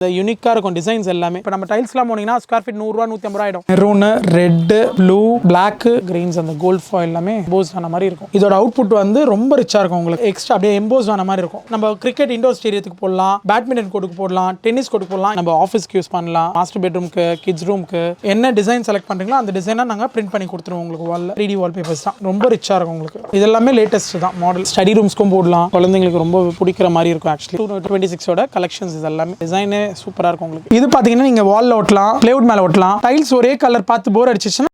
இந்த யூனிக்கா இருக்கும் டிசைன்ஸ் எல்லாமே. இப்போ நம்ம டைல்ஸ்லாம் போனீங்கன்னா ஸ்கொயர் ஃபீட் 100 ரூபா 150 ஆயிடும். Maroon, red, blue, black, greens அந்த கோல்ட் ஃபாயில் எல்லாமே எம்போஸ் ஆன மாதிரி இருக்கும். இதோட அவுட்புட் வந்து ரொம்ப ரிச்சா இருக்கும். உங்களுக்கு எக்ஸ்ட்ரா அப்படியே எம்போஸ் ஆன மாதிரி இருக்கும். நம்ம கிரிக்கெட் இண்டோர் ஸ்டேடியத்துக்கு போடலாம், பேட்மிண்டன் கோர்ட்டுக்கு போடலாம், டென்னிஸ் கோர்ட்டுக்கு போடலாம், நம்ம ஆஃபீஸ்க்கு யூஸ் பண்ணலாம், மாஸ்டர் பெட்ரூம்க்கு, கிட்ஸ் ரூம்க்கு என்ன டிசைன் செலக்ட் பண்றீங்களோ அந்த டிசைனை நாங்க பிரிண்ட் பண்ணி கொடுத்துருவோம் உங்களுக்கு. வால்ல 3D வால்பேப்பர்ஸ் தான் ரொம்ப ரிச்சா இருக்கும் உங்களுக்கு. இதெல்லாமே லேட்டஸ்ட் தான் மாடல். ஸ்டடி ரூம்ஸ்க்கும் போடலாம், குழந்தைங்களுக்கு ரொம்ப பிடிக்கிற மாதிரி இருக்கும். ஆக்சுவலி 226 கலெக்ஷன்ஸ் இதெல்லாமே டிசைனே சூப்பரா இருக்கும் உங்களுக்கு. இது பாத்தீங்கன்னா நீங்க வால்ல ஒட்டலாம், பிளைவுட் மேல ஒட்டலாம். டைல்ஸ் ஒரே கலர் பார்த்து போர் அடிச்சிச்சுன்னா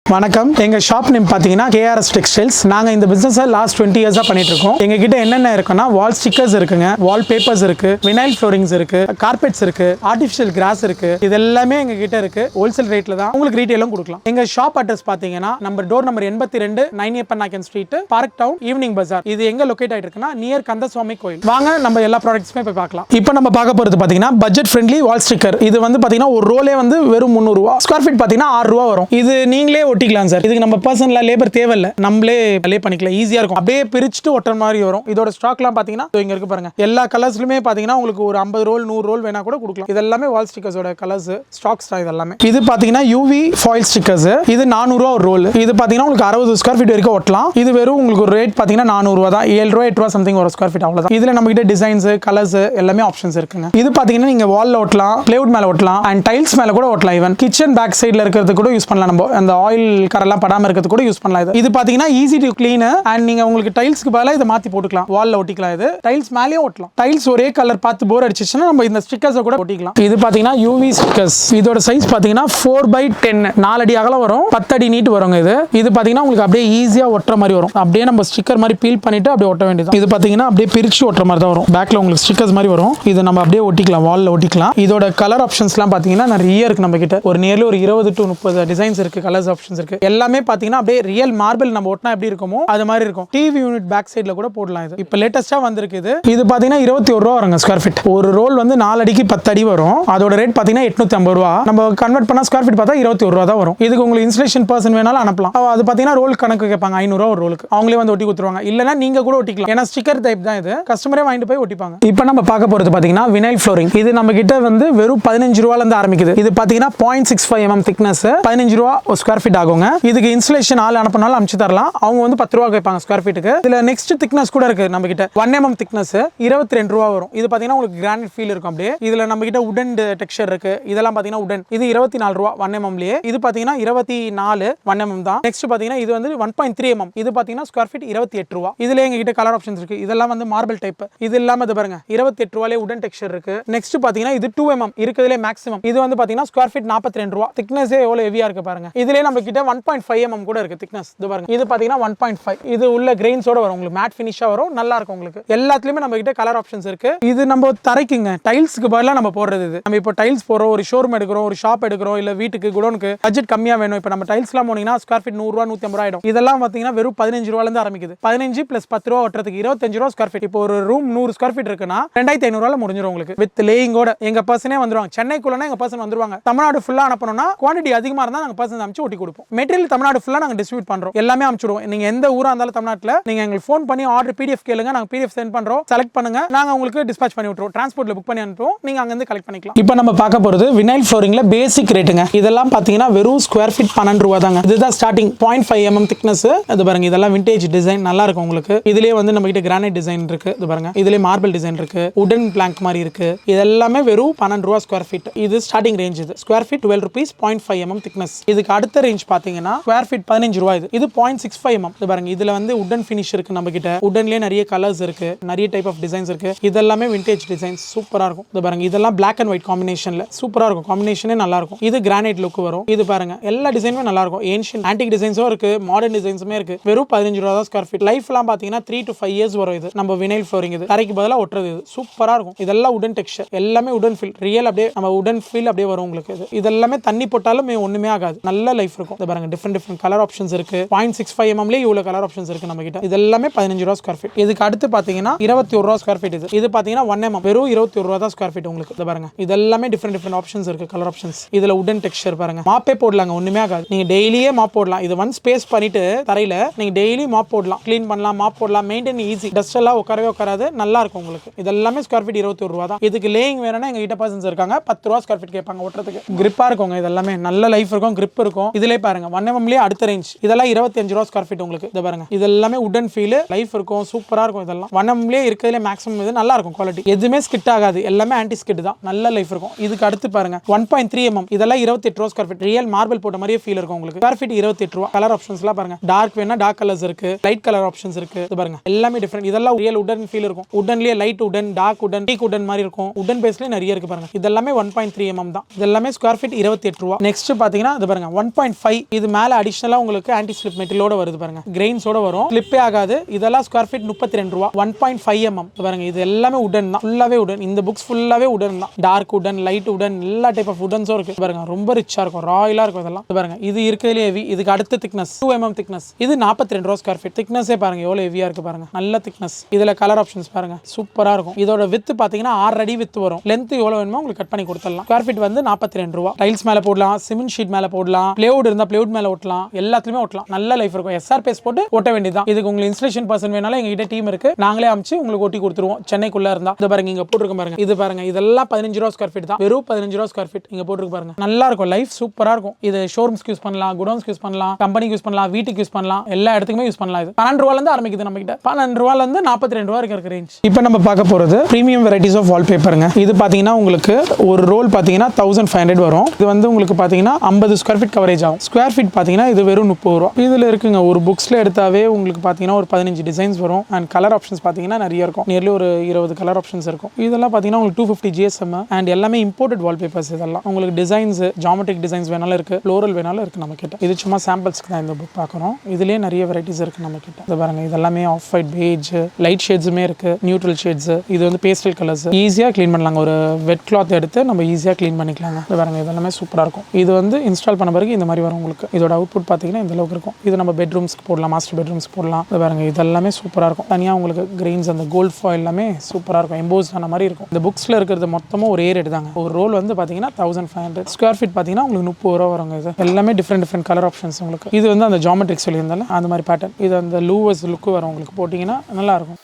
வணக்கம். எங்க ஷாப் நேம் பாத்தீங்கன்னா KRS டெக்ஸ்டைல்ஸ். நாங்க இந்த பிசினஸ் லாஸ்ட் 20 இயர்ஸா பண்ணிட்டு இருக்கோம். எங்க கிட்ட என்னென்ன இருக்குன்னா வால் ஸ்டிக்கர்ஸ் இருக்குங்க, வால் பேப்பர்ஸ் இருக்கு, வினைல் ஃப்ளோரிங்ஸ் இருக்கு, கார்பெட்ஸ் இருக்கு, ஆர்டிஃபிஷியல் கிராஸ் இருக்கு. இது எல்லாமே எங்க கிட்ட இருக்கு. ஹோல்சேல் ரேட்ல தான் உங்களுக்கு ரீட்டைலும் கொடுக்கலாம். எங்க ஷாப் அட்ரஸ் பாத்தீங்கன்னா door number 82 9 street, Park Town, Evening Bazaar. இது எங்க லொகேட் ஆயிட்டு இருக்குன்னா நியர் கந்தசுவாமி கோயில். வாங்க நம்ம எல்லா ப்ராடக்ட்ஸுமே போய் பார்க்கலாம். இப்போ நம்ம பார்க்க போறது பாத்தீங்கன்னா பட்ஜெட் ஃப்ரெண்ட்லி வால் ஸ்டிக்கர். இது வந்து பாத்தீங்கன்னா ஒரு ரோலே வந்து வெறும் 300 ரூபா. ஸ்கொயர் ஃபீட் பாத்தீங்கன்னா 6 ரூபா வரும். இது நீங்களே ஒட்டிக்கலாம் சார். இதுக்கு நம்ம பர்சனலா லேபர் தேவையில்லை, நம்மளே லே பண்ணிக்கலாம். ஈஸியா இருக்கும். அப்படியே பிரிச்சுட்டு ஒட்டுற மாதிரி வரும். இதோட ஸ்டாக்லாம் பாத்தீங்கன்னா இங்க இருக்கு பாருங்க. எல்லா கலர்ஸ்லயுமே பாத்தீங்கன்னா உங்களுக்கு ஒரு 50 ரோல் 100 ரோல் வேணா கூட கொடுக்கலாம். இதெல்லாமே வால் ஸ்டிக்கர்ஸோட கலர்ஸ் ஸ்டாக்ஸ் தான் இதெல்லாமே. இது பாத்தீங்கன்னா UV ஃபாயில் ஸ்டிக்கர்ஸ். இது 400 ரூபா ஒரு ரோல். இது பாத்தீங்கன்னா உங்களுக்கு 60 ஸ்கொயர் ஃபீட் வரைக்கும் ஒட்டலாம். இது வெறும் உங்களுக்கு ஒரு ரேட் பாத்தீங்கன்னா 400 ரூபா தான். 7 ரூபா 8 ரூபா சம்திங் ஒரு ஸ்கொயர் ஃபீட் அவ்வளவுதான். இதுல நம்ம கிட்ட டிசைன்ஸ், கலர்ஸ் எல்லாமே ஆப்ஷன்ஸ் இருக்குங்க. இது பாத்தீங்கன்னா நீங்க வால்ல ஒட்டலாம், பிளைவுட் மேல ஒட்டலாம், அண்ட் டைல்ஸ் மேல கூட ஒட்டலாம். ஈவன் கிச்சன் பேக் சைடுல இருக்கிறது கூட யூஸ் பண்ணலாம். நம்ம அந்த ஆயில் கரெல்லாம் படாம இருக்கிறது கூட யூஸ் பண்ணலாம். இது பாத்தீங்கன்னா ஈஸி டு க்ளீன் அண்ட் நீங்க உங்களுக்கு டைல்ஸ்க்கு பதிலா இத மாத்தி போட்டுக்கலாம். வால்ல ஒட்டிக்கலாம். இது டைல்ஸ் மேலயே ஒட்டலாம். டைல்ஸ் ஒரே கலர் பார்த்து போர் அடிச்சிச்சுன்னா நம்ம இந்த ஸ்டிக்கர்ஸை கூட ஒட்டிக்கலாம். இது பாத்தீங்கன்னா UV ஸ்டிக்கர்ஸ். இதோட சைஸ் பாத்தீங்கன்னா 4x10, 4 அடி அகலம் வரும், 10 அடி நீட் வருங்க. இது பாத்தீங்கன்னா உங்களுக்கு அப்படியே ஈஸியா ஒட்டுற மாதிரி வரும். அப்படியே நம்ம ஸ்டிக்கர் மாதிரி பீல் பண்ணிட்டு அப்படியே ஒட்ட வேண்டியது. இது பாத்தீங்கன்னா அப்படியே பிரிச்சு ஒட்டுற மாதிரி தான் வரும். பேக்ல உங்களுக்கு ஸ்டிக்கர்ஸ் மாதிரி வரும். இது நம்ம அப்படியே ஒட்டிக்கலாம், வால்ல ஒட்டிக்கலாம். இதோட கலர் ஆப்ஷன்ஸ்லாம் பாத்தீங்கன்னா நிறைய இருக்கு நம்ம கிட்ட. ஒரு நியர்லி ஒரு 20 to 30 டிசைன்ஸ் இருக்கு, கலர்ஸ் ஆப்ஷன்ஸ் இருக்கு. எல்லாமே பாத்தீங்கன்னா அப்படியே ரியல் மார்பிள் நம்ம ஒட்டினா எப்படி இருக்குமோ அது மாதிரி இருக்கும். டிவி யூனிட் பேக் சைடுல கூட போடலாம். இது இப்போ லேட்டஸ்டா வந்திருக்கு. இது பாத்தீங்கன்னா 21 ரூபா வருங்க ஸ்கொயர் ஃபீட். ஒரு ரோல் வந்து 4 அடிக்கு 10 அடி வரும். அதோட ரேட் பாத்தீங்கன்னா 850 ரூபா. நம்ம கன்வெர்ட் பண்ணா ஸ்கொயர் ஃபீட் பார்த்தா 21 ரூபா தான் வரும். இதுக்கு உங்களுக்கு இன்ஸ்டலேஷன் பர்சன் வேணாலும் அனுப்பலாம். அது பாத்தீங்கன்னா ரோல் கணக்கு கேட்பாங்க. 500 ரூபா ஒரு ரோலுக்கு. அவங்களே வந்து ஒட்டி கொடுத்துருவாங்க. இல்லனா நீங்க கூட ஒட்டிக்கலாம். ஏன்னா ஸ்டிக்கர் டைப் தான் இது. கஸ்டமரே வாங்கிட்டு போய் ஒட்டிப்பாங்க. இப்போ நம்ம பார்க்க போறது பாத்தீங்கன்னா வினைல் ஃப்ளோரிங். இது நம்ம கிட்ட வந்து வெறும் 15 ரூபாயில இருந்து ஆரம்பிக்குது. இது பாத்தீங்கன்னா 0.65 mm திக்னஸ், 15 ரூபா ஒரு ஸ்கொயர் ஃபீட் ஆகுங்க. இதுக்கு இன்ஸ்டலேஷன் ஆள் அனுப்பினாலும் அனுப்பிச்சு தரலாம். அவங்க வந்து 10 ரூபா கேட்பாங்க ஸ்கொயர் ஃபீட்டுக்கு. இதுல நெக்ஸ்ட் திக்னஸ் கூட இருக்கு நம்ம கிட்ட. 1 mm திக்னஸ் 22 ரூபா வரும். இது பாத்தீங்கன்னா உங்களுக்கு கிரானைட் ஃபீல் இருக்கும். அப்படியே இதுல நம்ம கிட்ட உடன் டெக்ஸ்சர் இருக்கு. இதெல்லாம் பாத்தீங்கன்னா உடன். இது 24 ரூபா 1 mm லயே. இது பாத்தீங்கன்னா 24 1 mm தான். நெக்ஸ்ட் பாத்தீங்கன்னா இது வந்து 1.3 mm. இது பாத்தீங்கன்னா ஸ்கொயர் ஃபீட் 28 ரூபா. இதுல எங்க கிட்ட கலர் ஆப்ஷன்ஸ் இருக்கு. இதெல்லாம் வந்து மார்பிள் டைப். இது இல்லாம இது பாருங்க 28 ரூபாயிலே உடன் டெக்ஸ்சர் இருக்கு. நெக்ஸ்ட் பாத்தீங்கன்னா இது 2 mm இருக்குதுல மேக்ஸிமம். இது வந்து பாத்தீங்கன்னா ஸ்கொயர் ஃபீட் 42 ரூபா. திக்னஸே எவ்வளவு ஹெவியா இருக்கு பாருங்க. இதுலயே நம்ம கிட்ட 1.5 mm கூட இருக்கு திக்னஸ். இது பாருங்க. இது பாத்தீங்கன்னா 1.5. இது உள்ள கிரெயின்ஸோட வரும். உங்களுக்கு மேட் ஃபினிஷா வரும். நல்லா இருக்கும் உங்களுக்கு. எல்லாத்துலயுமே நம்ம கிட்ட கலர் ஆப்ஷன்ஸ் இருக்கு. இது நம்ம தரைக்குங்க டைல்ஸ்க்கு பதிலா நம்ம போடுறது. இது நம்ம இப்போ டைல்ஸ் போறோம், ஒரு ஷோரூம் எடுக்கிறோம், ஒரு ஷாப் எடுக்கிறோம், இல்ல வீட்டுக்கு குடோனுக்கு பட்ஜெட் கம்மியா வேணும். இப்போ நம்ம டைல்ஸ்லாம் போனீங்கன்னா ஸ்கொயர் ஃபீட் 100 ரூபா 150 ரூபா ஆயிடும். இதெல்லாம் பாத்தீங்கன்னா வெறும் 15 ரூபாயில இருந்து ஆரம்பிக்குது. 15 + 10 ரூபா ஒட்டுறதுக்கு 25 ரூபா ஸ்கொயர் ஃபீட். இப்போ ஒரு ரூம் 100 ஸ்கொயர் ஃபீட் இருக்குன்னா 2500 ரூபாயில முடிஞ்சிரும் உங்களுக்கு. வித் லேயிங்கோட எங்க பர்சனே வந்துருவாங்க. சென்னைக்குள்ளனா எங்க பர்சன் வந்துருவாங்க. தமிழ்நாடு ஃபுல்லா அனுப்பணும்னா குவாண்டிட்டி அதிகமா இருந்தா நாங்க பர்சன் அனுப்பிச்சு ஒட்டி கொடுப்போம். மெட்டீரியல் தமிழ்நாடு ஃபுல்லா நாங்க டிஸ்ட்ரிபியூட் பண்றோம். எல்லாமே அனுப்பிச்சுடுவோம். நீங்க எந்த ஊரா இருந்தாலும் தமிழ்நாட்டுல நீங்க எங்களுக்கு ஃபோன் பண்ணி ஆர்டர் PDF கேளுங்க. நாங்க PDF சென்ட் பண்றோம். செலக்ட் பண்ணுங்க. நாங்க உங்களுக்கு டிஸ்பாட்ச் பண்ணி விட்டுருவோம். டிரான்ஸ்போர்ட்ல புக் பண்ணி அனுப்புவோம். நீங்க அங்க இருந்து கலெக்ட் பண்ணிக்கலாம். இப்போ நம்ம பார்க்க போறது வினைல் ஃப்ளோரிங்ல பேசிக் ரேட்டுங்க. இதெல்லாம் பாத்தீங்கன்னா வெறும் ஸ்கொயர் ஃபீட் 12 ரூபா தாங்க. இதுதான் ஸ்டார்டிங். 0.5 mm thickness. இது பாருங்க. இதெல்லாம் விண்டேஜ் டிசைன் நல்லா இருக்கும் உங்களுக்கு. இதுலயே வந்து நம்ம கிட்ட கிரானைட் டிசைன் இருக்கு. இது பாருங்க. இதுலயே மார்பிள் டிசைன் இருக்கு. உடன் பிளாங்க் மாதிரி இருக்கு. இதெல்லாமே வெறும் 12 ரூபா ஸ்கொயர் ஃபீட். இது ஸ்டார்டிங் ரேஞ்ச். இது square feet 12 rupees 0.5 mm thickness. இதுக்கு அடுத்த ரேஞ்ச் பாத்தீங்கன்னா ஸ்கொயர் ஃபீட் 15 ரூபா. இது 0.65 mm. இது பாருங்க. இதுல வந்து உடன் ஃபினிஷ் இருக்கு நம்ம கிட்ட. உடன்லயே நிறைய கலர்ஸ் இருக்கு, நிறைய டைப் ஆஃப் டிசைன்ஸ் இருக்கு. இதெல்லாமே விண்டேஜ் டிசைன்ஸ் சூப்பரா இருக்கும். இது பாருங்க. இதெல்லாம் Black and white காம்பினேஷன்ல சூப்பரா இருக்கும். காம்பினேஷனே நல்லா இருக்கும். இது கிரானைட் லுக் வரும். இது பாருங்க. எல்லா டிசைனுமே நல்லா இருக்கும். ஏன்ஷியன்ட் ஆன்டிக் டிசைன்ஸும் இருக்கு, மாடர்ன் டிசைன்ஸுமே இருக்கு. வெறும் 15 ரூபா தான் ஸ்கொயர் ஃபீட். லைஃப்லாம் பாத்தீங்கன்னா 3 to 5 years வரும். இது நம்ம வினைல் ஃப்ளோரிங். இது தரைக்கு பதிலா ஒட்டுறது. இது சூப்பரா இருக்கும். இதெல்லாம் உடன் டெக்ஸ்சர். எல்லாமே உடன் ஃபீல். ரியல் அப்படியே நம்ம உடன் ஃபீல் அப்படியே வரும் உங்களுக்கு. இது இதெல்லாமே தண்ணி போட்டாலும் ஒண்ணுமே ஆகாது. நல்ல லைஃப் இருக்கும். இது பாருங்க டிஃப்ரெண்ட் கலர் ஆப்ஷன்ஸ் இருக்கு 0.65 mm இவ்வளவு கலர் ஆப்ஷன்ஸ் இருக்கு நம்ம கிட்ட. இது எல்லாமே 15 ரூபாய் ஸ்கொயர் ஃபீட். இதுக்கு அடுத்து பாத்தீங்கன்னா 21 ரூபாய் ஸ்கொயர் ஃபீட். இது பாத்தீங்கன்னா 1 mm வெறும் 21 ரூபாய் தான் ஸ்கொயர் ஃபீட் உங்களுக்கு. இது பாருங்க இது எல்லாமே டிஃப்ரெண்ட் ஆப்ஷன்ஸ் இருக்கு கலர் ஆப்ஷன்ஸ். இதுல உடன் டெக்ஸ்சர் பாருங்க. மாப்பே போடலாங்க ஒண்ணுமே ஆகாது. நீங்க டெய்லியே மாப் போடலாம். இது ஒன் ஸ்பேஸ் பண்ணிட்டு தரையில நீங்க டெய்லி மாப் போடலாம், க்ளீன் பண்ணலாம், மாப் போடலாம், மெயின்டைன் ஈஸி. டஸ்ட் எல்லாம் உட்காராது, நல்லா இருக்கும் உங்களுக்கு. இது எல்லாமே ஸ்கொயர் ஃபீட் 21 ரூபாய் தான். இதுக்கு லேயிங் வேணும்னா எங்க கிட்ட பர்சன்ஸ் இருக்காங்க 10 ரூபாய் ஸ்கொயர் ஃபீட் கேட்பாங்க ஒட்டுறதுக்கு. கிரிப்பா இருக்குங்க இது எல்லாமே நல்ல லைஃப் இருக்கும், கிரிப் இருக்கும். இதுலயே பாருங்க 1 mm லயே அடுத்த ரேஞ்ச். இதெல்லாம் 25 ரூபாய் ஸ்கொயர் ஃபீட் உங்களுக்கு. இது பாருங்க இது எல்லாமே உடன் ஃபீல் லைஃப் இருக்கும், சூப்பரா இருக்கும். இதெல்லாம் 1 mm லயே இருக்கிறதுல மேக்ஸிமம் இது நல்லா இருக்கும் குவாலிட்டி. எதுவுமே ஸ்கிட் ஆகாது, எல்லாமே ஆன்டி ஸ்கிட் தான், நல்ல லைஃப் இருக்கும். இதுக்கு அடுத்து பாருங்க 1.3 mm. இதெல்லாம் 28 ரூபாய் ஸ்கொயர் ஃபீட். ரியல் மார்பிள் போட்ட மாதிரியே ஃபீல் இருக்கும் உங்களுக்கு. ஸ்கொயர் ஃபீட் 28 ரூபாய். கலர் ஆப்ஷன்ஸ்லாம் பாருங்க. டார்க் வேணா டார்க் கலர்ஸ் இருக்கு, லைட் கலர் ஆப்ஷன்ஸ் இருக்கு. இது பாருங்க எல்லாமே டிஃபரெண்ட். இதெல்லாம் ரியல் உடன் ஃபீல் இருக்கும். உடன்லயே லைட் உடன், டார்க் உடன், டீக் உடன் மாதிரி இருக்கும். உடன் பேஸ்லயே நிறைய இருக்கு பாருங்க. இதெல்லாமே 1.3 mm தான். இதெல்லாமே ஸ்கொயர் ஃபீட் 28 ரூபாய். நெக்ஸ்ட் பாத்தீங்கன்னா இது பாருங்க 1.5. இது மேல அடிஷனலா உங்களுக்கு ஆன்டி ஸ்லிப் மெட்டீரியலோட வருது பாருங்க. கிரெயின்ஸோட வரும், ஸ்லிப்பே ஆகாது. இதெல்லாம் ஸ்கொயர் ஃபீட் 32 ரூபாய். 1.5 mm. பாருங்க இது எல்லாமே உடன் தான், ஃபுல்லாவே உடன். இந்த புக்ஸ் ஃபுல்லாவே உடன் தான். டார்க் உடன், லைட் உடன், எல்லா டைப் ஆஃப் உடன்ஸும் இருக்கு பாருங்க. ரொம்ப ரிச்சா இருக்கும், ராயலா இருக்கும் இதெல்லாம். பாருங்க இது இருக்கிறதுல ஹெவி. இதுக்கு அடுத்த திக்னஸ் 2 mm திக்னஸ். இது 42 ரூபாய் ஸ்கொயர் ஃபீட். திக்னஸே பாருங்க எவ்வளவு ஹெவியா இருக்கு பாருங்க. நல்ல திக்னஸ். இதுல கலர் ஆப்ஷன்ஸ் பாருங்க சூப்பரா இருக்கும். இதோட வித் பாத்தீங்கன்னா 6 அடி வித் வரும். லென்த் எவ்வளவு வேணுமோ உங்களுக்கு கட் பண்ணி கொடுத்துடலாம். ஸ்கொயர் ஃபீட் வந்து 42 ரூபாய். டைல்ஸ் மேல போடலாம், சிமெண்ட் ஷீட் மேல போடலாம், பிளேவுட் இருந்தா பிளேவுட் மேல ஒட்டலாம், எல்லாத்துலயுமே ஒட்டலாம். நல்ல லைஃப் இருக்கும். எஸ்ஆர் பேஸ் போட்டு ஒட்ட வேண்டியதான். இதுக்கு உங்களுக்கு இன்ஸ்டலேஷன் பர்சன் வேணாலும் எங்க கிட்ட டீம் இருக்கு, நாங்களே அமைச்சு உங்களுக்கு ஒட்டி கொடுத்துருவோம். சென்னைக்குள்ள இருந்தா இது பாருங்க இங்க போட்டுருக்க பாருங்க. இது பாருங்க இதெல்லாம் 15 ரூபாய் ஸ்கொயர் ஃபீட் தான். வெறும் 15 ரூபாய் ஸ்கொயர் ஃபீட் இங்க போட்டுருக்கு பாருங்க. நல்லா இருக்கும், லைஃப் சூப்பரா இருக்கும். இது ஷோரூம்ஸ்க்கு யூஸ் பண்ணலாம், குடோன்ஸ்க்கு யூஸ் பண்ணலாம், கம்பெனிக்கு யூஸ் பண்ணலாம், வீட்டுக்கு யூஸ் பண்ணலாம், எல்லா இடத்துக்குமே யூஸ் பண்ணலாம். இது 12 ரூபாயில இருந்து ஆரம்பிக்குது நம்ம கிட்ட. 12 ரூபாயில இருந்து 42 ரூபாய் இருக்க ரேஞ்ச். இப்போ நம்ம பார்க்க போறது பிரீமியம் வெரைட்டிஸ் ஆஃப் வால்பேப்பருங்க. இது பாத்தீங்கன்னா உங்களுக்கு ஒரு ரோல் பாத்தீங்கன்னா 1500 வரும். இது வந்து உங்களுக்கு பாத்தீங்கன்னா 50 ஸ்கொயர் ஃபீட் கவரேஜ் ஆகும். ஸ்கொயர் ஃபீட் பாத்தீங்கன்னா இது வெறும் 30 ரூபாய். இதுல இருக்குங்க ஒரு புக்ஸ்ல எடுத்தாவே உங்களுக்கு பாத்தீங்கன்னா ஒரு 15 டிசைன்ஸ் வரும். அண்ட் கலர் ஆப்ஷன்ஸ் பாத்தீங்கன்னா நிறைய இருக்கும். நியர்லி ஒரு 20 கலர் ஆப்ஷன்ஸ் இருக்கும். இதெல்லாம் பாத்தீங்கன்னா உங்களுக்கு 250 GSM அண்ட் எல்லாமே இம்போர்ட்டட் வால்பேப்பர்ஸ். இதெல்லாம் உங்களுக்கு டிசைன்ஸ், ஜியோமெட்ரிக் டிசைன்ஸ் வேணாலும் இருக்கு, ஃப்ளோரல் வேணாலும் இருக்கு நம்ம கிட்ட. இது சும்மா சாம்பிள்ஸ்க்கு தான் இந்த புக் பார்க்குறோம். இதுலயே நிறைய வெரைட்டிஸ் இருக்கு நம்ம கிட்ட. இது பாருங்க இதெல்லாமே ஆஃப் ஒயிட், பேஜ், லைட் ஷேட்ஸுமே இருக்கு, நியூட்ரல் ஷேட்ஸ். இது வந்து பேஸ்டல் கலர்ஸ். ஈஸியா க்ளீன் பண்ணலாங்க. ஒரு வெட் கிளாத் எடுத்து நம்ம ஈஸியா க்ளீன் பண்ணிக்கலாங்க. இது பாருங்க இதெல்லாமே சூப்பரா இருக்கும். இது வந்து இன்ஸ்டால் பண்ண பிறகு இந்த மாதிரி வரும் உங்களுக்கு. இதோட அவுட்புட் பாத்தீங்கன்னா இந்த அளவுக்கு இருக்கும். இது நம்ம பெட்ரூம்ஸ்க்கு போடலாம், மாஸ்டர் பெட்ரூம்ஸ்க்கு போடலாம். இது பாருங்க இதெல்லாமே சூப்பரா இருக்கும். தனியா உங்களுக்கு கிரெயின்ஸ், அந்த கோல்ட் ஃபாயில் எல்லாமே சூப்பரா இருக்கும், எம்போஸ்ட் ஆன மாதிரி இருக்கும். இந்த புக்ஸ்ல இருக்கிறது மொத்தமும் ஒரே ரேட் தாங்க. ஒரு ரோல் வந்து பாத்தீங்கன்னா 1500. ஸ்கொயர் ஃபீட் பாத்தீங்கன்னா உங்களுக்கு 30 ரூபா வருங்க. இது எல்லாமே டிஃப்ரெண்ட் கலர் ஆப்ஷன்ஸ் உங்களுக்கு. இது வந்து அந்த ஜியோமெட்ரிக் சொல்லியிருந்தால அந்த மாதிரி பேட்டர்ன். இது அந்த லூவஸ் லுக் வரும் உங்களுக்கு, போட்டிங்கன்னா நல்லா இருக்கும்.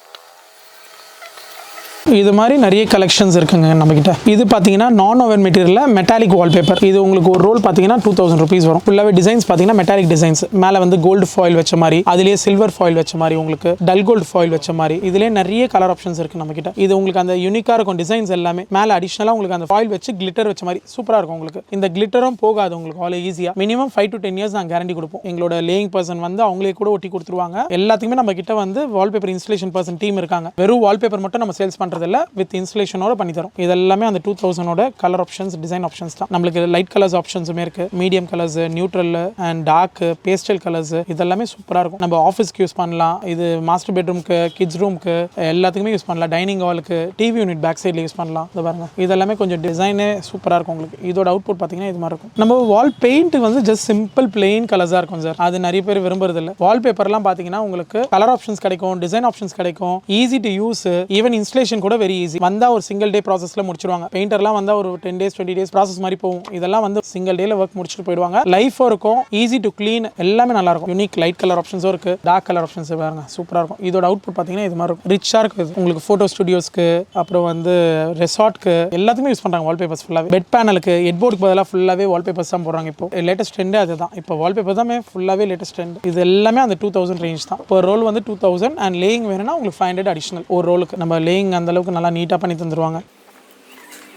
இது மாதிரி நிறைய கலெக்ஷன்ஸ் இருக்குங்க நம்ம கிட்ட. இது பாத்தீங்கன்னா நான் ஓவன் மெட்டீரியல்ல மெட்டாலிக் வால்பேப்பர். இது உங்களுக்கு ஒரு ரோல் பாத்தீங்கன்னா 2000 rupees வரும். ஃபுல்லாவே டிசைன்ஸ் பாத்தீங்கன்னா மெட்டாலிக் டிசைன்ஸ். மேல வந்து கோல்டு ஃபாயில் வச்ச மாதிரி, அதுலயே சில்வர் ஃபாயில் வச்ச மாதிரி, உங்களுக்கு டல் கோல்டு ஃபாயில் வச்ச மாதிரி, இதுலயே நிறைய கலர் ஆப்ஷன்ஸ் இருக்கு நம்ம கிட்ட. இது உங்களுக்கு அந்த யூனிக்கா இருக்கும் டிசைன்ஸ் எல்லாமே. மேல அடிஷனலா உங்களுக்கு அந்த ஃபாயில் வச்சு கிளிட்டர் வச்ச மாதிரி சூப்பரா இருக்கும் உங்களுக்கு. இந்த கிளிட்டரும் போகாது உங்களுக்கு அவ்வளவு ஈஸியா. மினிமம் 5 to 10 years நான் கேரண்டி கொடுப்போம். எங்களோட லேயிங் பர்சன் வந்து அவங்களே கூட ஒட்டி கொடுத்துருவாங்க. எல்லாத்துக்குமே நம்ம கிட்ட வந்து வால்பேப்பர் இன்ஸ்டலேஷன் பர்சன் டீம் இருக்காங்க. வெறும் வால்பேப்பர் மட்டும் நம்ம சேல்ஸ் பண்றது இல்ல, வித் இன்ஸ்டலேஷனோட பண்ணி தரோம். இதெல்லாமே அந்த 2000 கலர் ஆப்ஷன்ஸ், டிசைன் ஆப்ஷன்ஸ் தான். நம்மளுக்கு லைட் கலர்ஸ் ஆப்ஷன்ஸுமே இருக்கு, medium colours, neutral and dark, pastel colours. இதெல்லாமே சூப்பரா இருக்கும். நம்ம ஆஃபீஸ்க்கு யூஸ் பண்ணலாம். இது மாஸ்டர் பெட்ரூம்க்கு, கிட்ஸ் ரூம்க்கு, எல்லாத்துக்குமே யூஸ் பண்ணலாம். டைனிங் ஹாலுக்கு, டிவி யூனிட் பேக் சைட்ல யூஸ் பண்ணலாம். இது பாருங்க இதெல்லாமே கொஞ்சம் டிசைனே சூப்பரா இருக்கும் உங்களுக்கு. இதோட அவுட்புட் பாத்தீங்கன்னா இது மாதிரி இருக்கும். நம்ம வால் பெயிண்ட் வந்து ஜஸ்ட் சிம்பிள் பிளெயின் கலர்ஸா இருக்கும் சார். அது நிறைய பேர் விரும்புறது இல்ல. வால்பேப்பர்லாம் பாத்தீங்கன்னா உங்களுக்கு கலர் ஆப்ஷன்ஸ் கிடைக்கும், டிசைன் ஆப்ஷன்ஸ் கிடைக்கும், easy to use, even installation கூட வெரி ஈஸி. வந்தா ஒரு சிங்கிள் டே ப்ராசஸ்ல முடிச்சிருவாங்க. பெயிண்டர்லாம் வந்தா ஒரு 10 days 20 days ப்ராசஸ் மாதிரி போகும். இதெல்லாம் வந்து சிங்கிள் டேல ஒர்க் முடிச்சிட்டு போயிடுவாங்க. லைஃபும் இருக்கும், ஈஸி டு க்ளீன், எல்லாமே நல்லா இருக்கும். யூனிக் லைட் கலர் ஆப்ஷன்ஸும் இருக்கு, டார்க் கலர் ஆப்ஷன்ஸ் பாருங்க சூப்பரா இருக்கும். இதோட அவுட்புட் பாத்தீங்கன்னா இது மாதிரி இருக்கும். ரிச்சா இருக்கு. உங்களுக்கு போட்டோ ஸ்டுடியோஸ்க்கு, அப்புறம் வந்து ரெசார்ட்க்கு எல்லாத்துக்குமே யூஸ் பண்றாங்க வால்பேப்பர்ஸ். ஃபுல்லாவே பெட் பேனலுக்கு, ஹெட் போர்டுக்கு பதிலாக ஃபுல்லாவே வால்பேப்பர்ஸ் தான் போடுறாங்க. இப்போ லேட்டஸ்ட் ட்ரெண்டே அதுதான். இப்போ வால்பேப்பர் தான் ஃபுல்லாவே லேட்டஸ்ட் ட்ரெண்ட். இது எல்லாமே அந்த 2000 ரேஞ்ச் தான். இப்போ ரோல் வந்து 2000 அண்ட் லேயிங் வேணும்னா உங்களுக்கு 500 அடிஷனல். ஒரு ரோலுக்கு நம்ம லேயிங் அந்த அளவுக்கு நல்லா நீட்டா பண்ணி தந்துருவாங்க.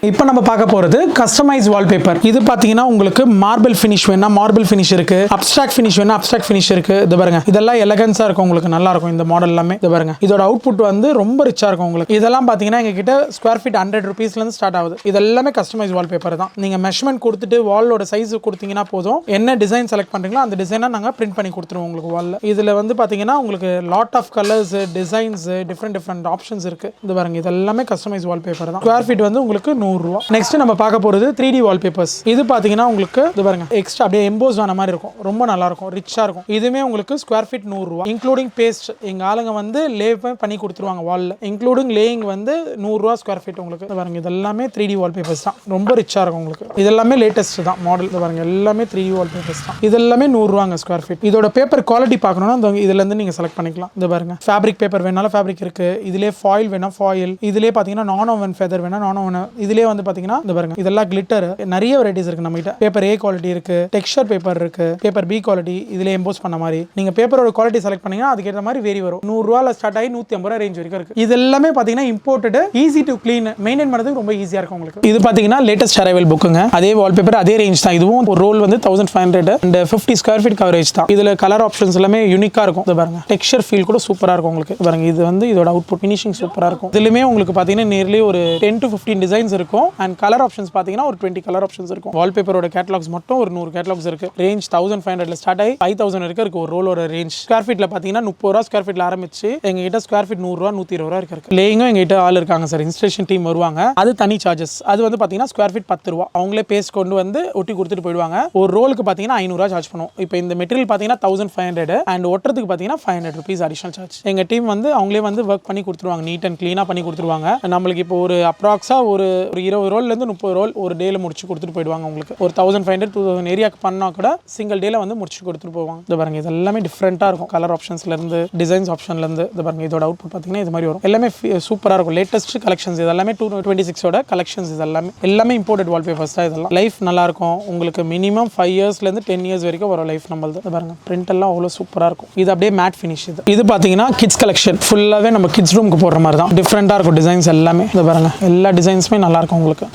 இப்போ நம்ம பார்க்க போறது கஸ்டமைஸ் வால்பேப்பர். இது பாத்தீங்கன்னா உங்களுக்கு மார்பிள் ஃபினிஷ் வேணா மார்பிள் ஃபினிஷ் இருக்கு, அப்ஸ்ட்ராக்ட் ஃபினிஷ் வேணா அப்ஸ்ட்ராக்ட் ஃபினிஷ் இருக்கு. இது பாருங்க இதெல்லாம் எலகன்ஸா இருக்கும் உங்களுக்கு, நல்லா இருக்கும் இந்த மாடல் எல்லாமே. இது பாருங்க இதோட அவுட்புட் வந்து ரொம்ப ரிச்சா இருக்கும் உங்களுக்கு. இதெல்லாம் பாத்தீங்கன்னா எங்க கிட்ட ஸ்கொயர் ஃபீட் 100 rupeesல இருந்து ஸ்டார்ட் ஆகுது. இது எல்லாமே கஸ்டமைஸ் வால்பேப்பர் தான். நீங்க மெஷர்மெண்ட் கொடுத்துட்டு வாலோட சைஸ் கொடுத்தீங்கன்னா போதும், என்ன டிசைன் செலக்ட் பண்றீங்களோ அந்த டிசைனை நாங்க பிரிண்ட் பண்ணி கொடுத்துருவோம் உங்களுக்கு வால்ல. இதுல வந்து பாத்தீங்கன்னா உங்களுக்கு lot of colours, designs, different options இருக்கு. இது பாருங்க இது எல்லாமே கஸ்டமைஸ் வால்பேப்பர் தான். ஸ்கொயர் ஃபீட் வந்து உங்களுக்கு 100 100 நெக்ஸ்ட் நம்ம பார்க்க போறது 3D வால்பேப்பர்ஸ். இது பாத்தீங்கன்னா உங்களுக்கு இது பாருங்க எக்ஸ்ட்ரா அப்படியே எம்போஸ் ஆன மாதிரி இருக்கும், ரொம்ப நல்லா இருக்கும், ரிச்சா இருக்கும். இதுமே உங்களுக்கு ஸ்கொயர் ஃபீட் 100 இன்க்ளூடிங் பேஸ்ட். எங்க ஆளுங்க வந்து லே பண்ணி கொடுத்துருவாங்க வால்ல, இன்க்ளூடிங் லேயிங் வந்து 100 ஸ்கொயர் ஃபீட் உங்களுக்கு. பாருங்க இதெல்லாமே 3D வால்பேப்பர்ஸ் தான், ரொம்ப ரிச்சா இருக்கும் உங்களுக்கு. இதெல்லாமே லேட்டஸ்ட் தான் மாடல். பாருங்க எல்லாமே 3D வால்பேப்பர்ஸ் தான். இதெல்லாமே 100 ஸ்கொயர் ஃபீட். இதோட பேப்பர் குவாலிட்டி பார்க்கணும்னா இதுல இருந்து நீங்க செலக்ட் பண்ணிக்கலாம். இது பாருங்க ஃபேப்ரிக் பேப்பர் வேணாலும் ஃபேப்ரிக் இருக்கு, இதுலயே ஃபாயில் வேணா ஃபாயில், இதுலயே பாத்தீங்கன்னா நான் ஓவன் ஃபெதர் வேணா நான் ஓவன், இதுலயே வந்து பாத்தீங்கன்னா இந்த பாருங்க இதெல்லாம் கிளிட்டர். நிறைய வெரைட்டிஸ் இருக்கு நம்ம கிட்ட. பேப்பர் A குவாலிட்டி இருக்கு, டெக்ஸ்சர் பேப்பர் இருக்கு, பேப்பர் B குவாலிட்டி இதுல எம்போஸ் பண்ண மாதிரி. நீங்க பேப்பரோட குவாலிட்டி செலக்ட் பண்ணீங்கன்னா அதுக்கு ஏற்ற மாதிரி வேரி வரும். 100 ரூபாயில ஸ்டார்ட் ஆகி 150 ரேஞ்ச் வரைக்கும் இருக்கு. இது எல்லாமே பாத்தீங்கன்னா imported, easy to clean, maintain பண்றதுக்கு ரொம்ப ஈஸியா இருக்கும் உங்களுக்கு. இது பாத்தீங்கன்னா லேட்டஸ்ட் அரைவல் புக்குங்க. அதே வால்பேப்பர் அதே ரேஞ்ச் தான். இதுவும் ஒரு ரோல் வந்து 1500 and 50 ஸ்கொயர் ஃபீட் கவரேஜ் தான். இதுல கலர் ஆப்ஷன்ஸ் எல்லாமே யூனிக்கா இருக்கும். இது பாருங்க டெக்ஸ்சர் ஃபீல் கூட சூப்பரா இருக்கும் உங்களுக்கு. பாருங்க இது வந்து இதோட அவுட்புட் ஃபினிஷிங் சூப்பரா இருக்கும். இதுலயுமே உங்களுக்கு பாத்தீங்கன்னா நியர்லி ஒரு 10 to 15 டிசைன்ஸ் இருக்கும். அண்ட் கலர் ஆப்ஷன்ஸ் பாத்தீங்கன்னா ஒரு 20 கலர் ஆப்ஷன்ஸ் இருக்கும். வால்பேப்பரோட கேட்டலாக்ஸ் மட்டும் ஒரு 100 கேட்டலாக்ஸ் இருக்கு. ரேஞ்ச் 1500 ஸ்டார்ட் ஆகி 5000 வரைக்கும் இருக்கு ஒரு ரோலோட ரேஞ்ச். ஸ்கொயர் ஃபீட்ல பாத்தீங்கன்னா 30 ஸ்கொயர் ஃபீட்ல ஆரம்பிச்சு எங்க கிட்ட ஸ்கொயர் ஃபீட் 100 120 இருக்கு. லேயிங்கும் எங்க கிட்ட ஆள் இருக்காங்க சார், இன்ஸ்டலேஷன் டீம் வருவாங்க. அது தனி சார்ஜஸ். அது வந்து பாத்தீங்கன்னா ஸ்கொயர் ஃபீட் 10 அவங்களே பேஸ்ட் கொண்டு வந்து ஒட்டி கொடுத்துட்டு போயிடுவாங்க. ஒரு ரோலுக்கு பாத்தீங்கன்னா 500 சார்ஜ் பண்ணுவோம். இப்போ இந்த மெட்டீரியல் பாத்தீங்கன்னா 1500 அண்ட் ஒட்டுறதுக்கு பாத்தீங்கன்னா 500 rupees அடிஷனல் சார்ஜ். எங்க டீம் வந்து அவங்களே வந்து ஒர்க் பண்ணி கொடுத்துருவாங்க, நீட் அண்ட் கிளீனா பண்ணி கொடுத்துருவாங்க. நம்மளுக்கு இப்போ ஒரு அப்ராக்ஸா ஒரு 20 ரோல்ல இருந்து 30 ரோல் ஒரு டேல முடிச்சு கொடுத்துட்டு போயிடுவாங்க உங்களுக்கு. ஒரு 1500 2000 ஏரியாக்கு பண்ணா கூட சிங்கிள் டேல வந்து முடிச்சு கொடுத்துட்டு போவாங்க. இது பாருங்க இது எல்லாமே டிஃப்ரெண்டா இருக்கும். கலர் ஆப்ஷன்ஸ்ல இருந்து டிசைன்ஸ் ஆப்ஷன்ல இருந்து இது பாருங்க இதோட அவுட்புட் பாத்தீங்கன்னா இது மாதிரி வரும். எல்லாமே சூப்பரா இருக்கும். லேட்டஸ்ட் கலெக்ஷன்ஸ் இது எல்லாமே 2026 ஓட கலெக்ஷன்ஸ். இது எல்லாமே இம்போர்ட்டட் வால்பேப்பர்ஸ் தான். இதெல்லாம் லைஃப் நல்லா இருக்கும் உங்களுக்கு. மினிமம் 5 இயர்ஸ்ல இருந்து 10 இயர்ஸ் வரைக்கும் வரும் லைஃப் நம்மளது. இது பாருங்க பிரிண்ட் எல்லாம் அவ்வளவு சூப்பரா இருக்கும். இது அப்படியே மேட் ஃபினிஷ். இது பாத்தீங்கன்னா கிட்ஸ் கலெக்ஷன் ஃபுல்லாவே நம்ம கிட்ஸ் ரூமுக்கு போடுற மாதிரி தான். டிஃப்ரெண்டா இருக்கும் டிசைன்ஸ் எல்லாமே. இது பாருங்க எல்லா டிசைன்ஸுமே நல்லா இருக்கும் உங்களுக்கு,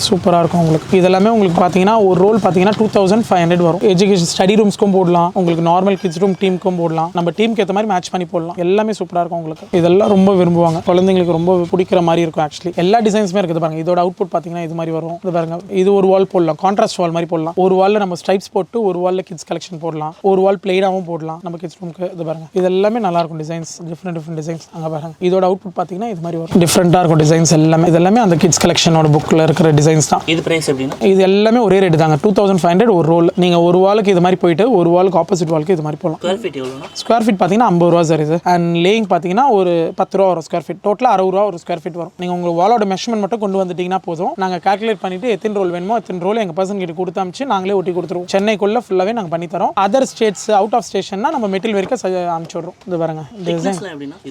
சூப்பராக இருக்கும் உங்களுக்கு. இதெல்லாமே உங்களுக்கு பார்த்தீங்கன்னா ஒரு ரோல் பார்த்தீங்கன்னா 2500 வரும். எஜுகேஷன் ஸ்டடி ரூம்ஸ்க்கும் போடலாம், உங்களுக்கு நார்மல் கிட்ஸ் ரூம் டீமுக்கும் போடலாம். நம்ம டீமுக்கு ஏற்ற மாதிரி மேட்ச் பண்ணி போடலாம். எல்லாமே சூப்பராக இருக்கும் உங்களுக்கு. இதெல்லாம் ரொம்ப விரும்புவாங்க, குழந்தைங்களுக்கு ரொம்ப பிடிக்கிற மாதிரி இருக்கும். ஆக்சுவலி எல்லா டிசைன்ஸுமே இருக்குது பாருங்க. இதோட அவுட்புட் பார்த்தீங்கன்னா இது மாதிரி வரும். இது பாருங்க இது ஒரு வால் போடலாம், கான்ட்ராஸ்ட் வால் மாதிரி போடலாம். ஒரு வாலில் நம்ம ஸ்ட்ரைப்ஸ் போட்டு ஒரு வாலில் கிட்ஸ் கலெக்ஷன் போடலாம், ஒரு வால் பிளெயினாகவும் போடலாம் நம்ம கிட்ஸ் ரூமுக்கு. இது பாருங்க இது எல்லாமே நல்லா இருக்கும் டிசைன்ஸ், டிஃப்ரெண்ட் டிசைன்ஸ். அங்கே பாருங்க இதோட அவுட்புட் பார்த்தீங்கன்னா இது மாதிரி வரும். டிஃப்ரெண்டாக இருக்கும் டிசைன்ஸ் எல்லாமே. இதெல்லாமே அந்த கிட்ஸ் கலெக்ஷனோட புக்கில் இருக்கிற டிசைன்ஸ் தான். இது பிரைஸ் எப்படின்னா இது எல்லாமே ஒரே ரேட் தாங்க, 2500 ஒரு ரோல். நீங்க ஒரு வாலுக்கு இது மாதிரி போயிட்டு ஒரு வாலுக்கு ஆப்போசிட் வாலுக்கு இது மாதிரி போகலாம். ஸ்கொயர் ஃபீட் எவ்வளோனா? ஸ்கொயர் ஃபீட் பார்த்தீங்கன்னா 50 ரூபா சார் இது. அண்ட் லேயிங் பார்த்தீங்கன்னா ஒரு 10 ரூபா வரும் ஸ்கொயர் ஃபீட். டோட்டலாக 60 ரூபா ஒரு ஸ்கொயர் ஃபீட் வரும். நீங்கள் உங்கள் வாலோட மெஷர்மெண்ட் மட்டும் கொண்டு வந்துட்டீங்கன்னா போதும். நாங்கள் கால்குலேட் பண்ணிட்டு எத்தனை ரோல் வேணுமோ எத்தனை ரோல் எங்கள் பர்சன் கிட்ட கொடுத்து அமிச்சு நாங்களே ஒட்டி கொடுத்துருவோம். சென்னைக்குள்ள ஃபுல்லாகவே நாங்கள் பண்ணி தரோம். அதர் ஸ்டேட்ஸ் அவுட் ஆஃப் ஸ்டேஷன்னா நம்ம மெட்டீரியல் வரைக்கும் அனுப்பிச்சு விடுறோம். இது பாருங்க டிசைன்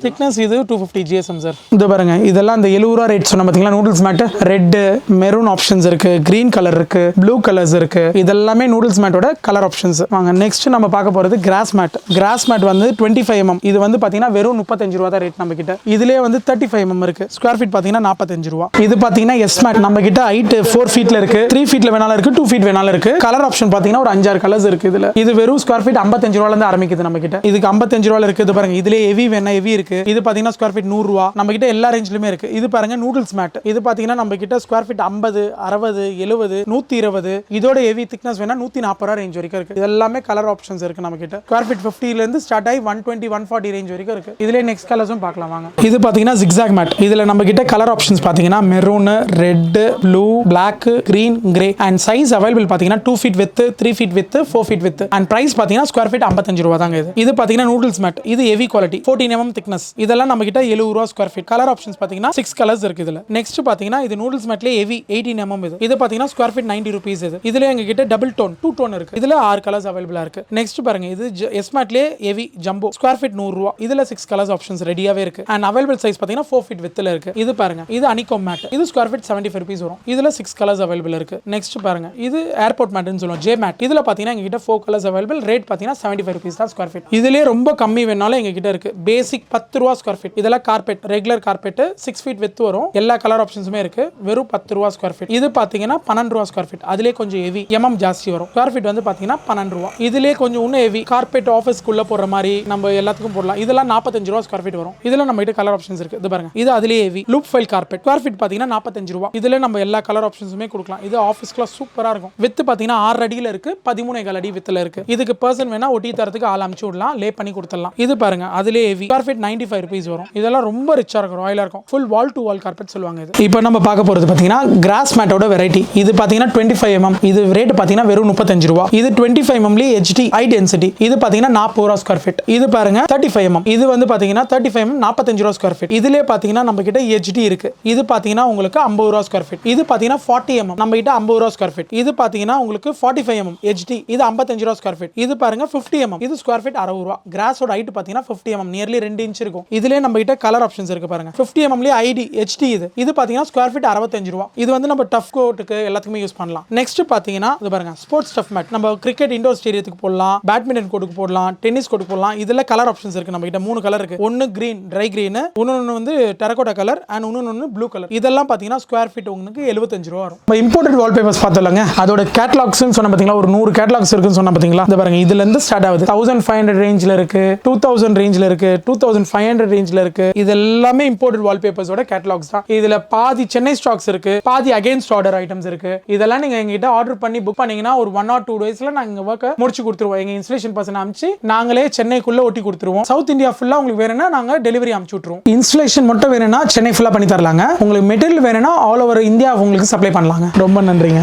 திக்னஸ் இது 250 GSM சார். இது பாருங்க இதெல்லாம் இந்த 70 ரூபா ரேட் சொன்ன பார்த்தீங்களா. Noodles mat red maroon options இருக்கு, கிரீன் கலர் இருக்கு, ப்ளூ கலர்ஸ் இருக்கு. இதெல்லாமே நூடுல்ஸ் மேட்டோட கலர் ஆப்ஷன்ஸ். வாங்க நெக்ஸ்ட் நம்ம பார்க்க போறது கிராஸ் மேட். கிராஸ் மேட் வந்து 25 mm. இது வந்து பாத்தீங்கன்னா வெறும் 35 ரூபா தான் ரேட் நம்ம கிட்ட. இதுலயே வந்து 35 mm இருக்கு. ஸ்கொயர் ஃபீட் பாத்தீங்கன்னா 45 ரூபா. இது பாத்தீங்கன்னா எஸ் மேட் நம்ம கிட்ட ஹைட் 4 ஃபீட்ல இருக்கு, 3 ஃபீட்ல வேணாலும் இருக்கு, 2 ஃபீட் வேணாலும் இருக்கு. கலர் ஆப்ஷன் பாத்தீங்கன்னா ஒரு 5-6 கலர்ஸ் இருக்கு இதுல. இது வெறும் ஸ்கொயர் ஃபீட் 55 ரூபாயில இருந்து ஆரம்பிக்குது நம்ம கிட்ட. இதுக்கு 55 ரூபாயில இருக்கு. இது பாருங்க இதுலயே ஹெவி வேணா ஹெவி இருக்கு. இது பாத்தீங்கன்னா ஸ்கொயர் ஃபீட் 100 ரூபா. நம்ம கிட்ட எல்லா ரேஞ்சிலுமே இருக்கு. இது பாருங்க நூடுல்ஸ் மேட். இது பாத்தீங்கன்னா நம்ம கிட்ட ஸ்கொயர் ஃபீட் 50 60 70 120. இதோட ஹெவி திக்னஸ் வேணா 140 ரூபா ரேஞ்ச் வரைக்கும் இருக்கு. இது எல்லாமே கலர் ஆப்ஷன்ஸ் இருக்கு நம்ம கிட்ட. ஸ்கொயர் ஃபீட் 50 ல இருந்து ஸ்டார்ட் ஆகி 120 140 ரேஞ்ச் வரைக்கும் இருக்கு. இதுல நெக்ஸ்ட் கலர்ஸும் பார்க்கலாம் வாங்க. இது பாத்தீங்கன்னா zigzag மேட். இதுல நம்ம கிட்ட கலர் ஆப்ஷன்ஸ் பாத்தீங்கன்னா maroon, red, blue, black, green, grey. And size available பாத்தீங்கன்னா 2 feet width, 3 feet width, 4 feet width. And price பாத்தீங்கன்னா ஸ்கொயர் ஃபீட் 55 ரூபா தாங்க இது. இது பாத்தீங்கன்னா நூடுல்ஸ் மேட். இது ஹெவி குவாலிட்டி 14 mm திக்னஸ். இதெல்லாம் நம்ம கிட்ட 70 ரூபா ஸ்கொயர் ஃபீட். கலர் ஆப்ஷன்ஸ் பாத்தீங்கன்னா 6 கலர்ஸ் இருக்கு இதுல. நெக்ஸ்ட் பாத்தீங்கன்னா இது நூடுல்ஸ் மேட்லயே ஹெவி 18 mm இது. இது பாத்தீங்கன்னா ஸ்கொயர் ஃபீட் 90 rupees இது. இதுல எங்க கிட்ட டபுள் டோன் 2 டோன் இருக்கு. இதுல 6 கலர்ஸ் அவைலபிளா இருக்கு. நெக்ஸ்ட் பாருங்க இது எஸ் மேட்லயே ஹெவி ஜம்போ ஸ்கொயர் ஃபீட் 100 ரூபா. இதுல 6 கலர்ஸ் ஆப்ஷன்ஸ் ரெடியாவே இருக்கு. அண்ட் அவைலபிள் சைஸ் பாத்தீங்கன்னா 4 ஃபீட் வித்ல இருக்கு. இது பாருங்க இது அனிகோம் மேட். இது ஸ்கொயர் ஃபீட் 75 rupees வரும். இதுல 6 கலர்ஸ் அவைலபிள் இருக்கு. நெக்ஸ்ட் பாருங்க இது ஏர்போர்ட் மேட்னு சொல்லுவோம், ஜே மேட். இதுல பாத்தீங்கன்னா எங்க கிட்ட 4 கலர்ஸ் அவைலபிள். ரேட் பாத்தீங்கன்னா 75 rupees தான் ஸ்கொயர் ஃபீட். இதுலயே ரொம்ப கம்மி வேணாலும் எங்க கிட்ட இருக்கு. பேசிக் 10 ரூபா ஸ்கொயர் ஃபீட். இதெல்லாம் carpet regular carpet 6 feet width வரும். எல்லா கலர் ஆப்ஷன்ஸுமே இருக்கு. வெறும் 10 ரூபா ரூபா ஸ்கொயர் ஃபீட். இது பாத்தீங்கன்னா 12 ரூபா ஸ்கொயர் ஃபீட். அதுலேயே கொஞ்சம் ஹெவி, எம்எம் ஜாஸ்தி வரும். ஸ்கொயர் ஃபீட் வந்து பாத்தீங்கன்னா 12 ரூபா. இதுலேயே கொஞ்சம் இன்னும் ஹெவி, கார்பெட் ஆஃபீஸ்க்குள்ள போடுற மாதிரி நம்ம எல்லாத்துக்கும் போடலாம். இதெல்லாம் 45 ரூபா ஸ்கொயர் ஃபீட் வரும். இதுல நம்ம கிட்ட கலர் ஆப்ஷன்ஸ் இருக்கு. இது பாருங்க, இது அதுலேயே heavy loop pile carpet. Square feet பாத்தீங்கன்னா 45 ரூபா. இதுல நம்ம எல்லா கலர் ஆப்ஷன்ஸுமே கொடுக்கலாம். இது ஆஃபீஸ்க்குலாம் சூப்பரா இருக்கும். வித் பாத்தீங்கன்னா 6 அடியில இருக்கு, 13.25 அடி வித்துல இருக்கு. இதுக்கு பர்சன் வேணா ஒட்டி தரத்துக்கு ஆள் அமுச்சு விடலாம், லே பண்ணி கொடுத்துடலாம். இது பாருங்க, அதுலேயே ஹெவி. ஸ்கொயர் ஃபீட் 95 rupees வரும். இதெல்லாம் ரொம்ப ரிச்சா இருக்கும், ராயலா இருக்கும். Full wall to wall carpet சொல்லுவாங்க. இது இப்போ நம்ம பார்க்க போறது பாத்தீங்கன்னா கிராஸ் மேட்டோட வெரைட்டி. இது பாத்தீங்கன்னா 25 mm. இது ரேட் பாத்தீங்கன்னா வெறும் 35 ரூபா. இது 25 mm HD ஹை டென்சிட்டி. இது பாத்தீங்கன்னா 40 ரூபா ஸ்கொயர் ஃபீட். இது பாருங்க 35 mm. இது வந்து பாத்தீங்கன்னா 35 mm 45 ரூபா ஸ்கொயர் ஃபீட். இதுலயே பாத்தீங்கன்னா நம்ம கிட்ட HD இருக்கு. இது பாத்தீங்கன்னா உங்களுக்கு 50 ரூபா ஸ்கொயர் ஃபீட். இது பாத்தீங்கன்னா 40 mm. நம்ம கிட்ட 50 ரூபா ஸ்கொயர் ஃபீட். இது பாத்தீங்கன்னா உங்களுக்கு 45 mm HD. இது 55 ரூபா ஸ்கொயர் ஃபீட். இது பாருங்க 50 mm. இது ஸ்கொயர் ஃபீட் 60 ரூபா. கிராஸோட ஹைட் பாத்தீங்கன்னா 50 mm, நியர்லி 2 இன்ச் இருக்கும். இதுலயே நம்ம கிட்ட கலர் ஆப்ஷன்ஸ் இருக்கு பாருங்க. 50 mm லயே ID HD. இது பாத்தீங்கன்னா ஸ்கொயர் ஃபீட் 65 ரூபா. இது வந்து நம்ம டஃப் கோட்டுக்கு எல்லாத்துக்குமே யூஸ் பண்ணலாம். நெக்ஸ்ட் பாத்தீங்கன்னா இது பாருங்க, ஸ்போர்ட்ஸ் ஸ்டஃப் மேட். நம்ம கிரிக்கெட் இண்டோர் ஸ்டேடியத்துக்கு போடலாம், பேட்மிண்டன் கோர்ட்டுக்கு போடலாம், டென்னிஸ் கோர்ட்டுக்கு போடலாம். இதுல கலர் ஆப்ஷன்ஸ் இருக்கு. நம்ம கிட்ட 3 கலர் இருக்கு. ஒன்னு கிரீன் ட்ரை கிரீன், இன்னொன்னு வந்து டெரகோட்டா கலர், அண்ட் இன்னொன்னு ப்ளூ கலர். இதெல்லாம் பாத்தீங்கன்னா ஸ்கொயர் ஃபீட் உங்களுக்கு 75 ரூபா வரும். நம்ம இம்போர்ட்டட் வால்பேப்பர்ஸ் பார்த்தோம்லங்க, அதோட கேட்டலாக்ஸ் சொன்ன பாத்தீங்களா, ஒரு 100 கேட்டலாக்ஸ் இருக்குன்னு சொன்ன பாத்தீங்களா. இந்த பாருங்க, இதுல இருந்து ஸ்டார்ட் ஆகுது. 1500 ரேஞ்ச்ல இருக்கு, 2000 ரேஞ்ச்ல இருக்கு, 2500 ரேஞ்ச்ல இருக்கு. இது எல்லாமே இம்போர்ட்டட் வால்பேப்பர்ஸோட கேட்டலாக்ஸ் தான். இதுல பாதி சென்னை ஸ்டாக்ஸ் இருக்கு, பாதி அகைன்ஸ்ட் ஆர்டர் ஐட்டம்ஸ் இருக்கு. இதெல்லாம் நீங்க எங்ககிட்ட ஆர்டர் பண்ணி புக் பண்ணீங்கன்னா ஒரு 1 or 2 டேஸ்ல நாங்க ஒர்க்க முடிச்சு கொடுத்துருவோம். எங்க இன்ஸ்டலேஷன் பர்சன் அனுப்பிச்சு நாங்களே சென்னைக்குள்ள ஒட்டி கொடுத்துருவோம். சவுத் இந்தியா ஃபுல்லா உங்களுக்கு வேணும்னா நாங்க டெலிவரி அனுப்பிச்சு விட்டுருவோம். இன்ஸ்டலேஷன் மட்டும் வேணும்னா சென்னை ஃபுல்லா பண்ணி தரலாங்க. உங்களுக்கு மெட்டீரியல் வேணும்னா ஆல் ஓவர் இந்தியா உங்களுக்கு சப்ளை பண்ணலாங்க. ரொம்ப நன்றிங்க.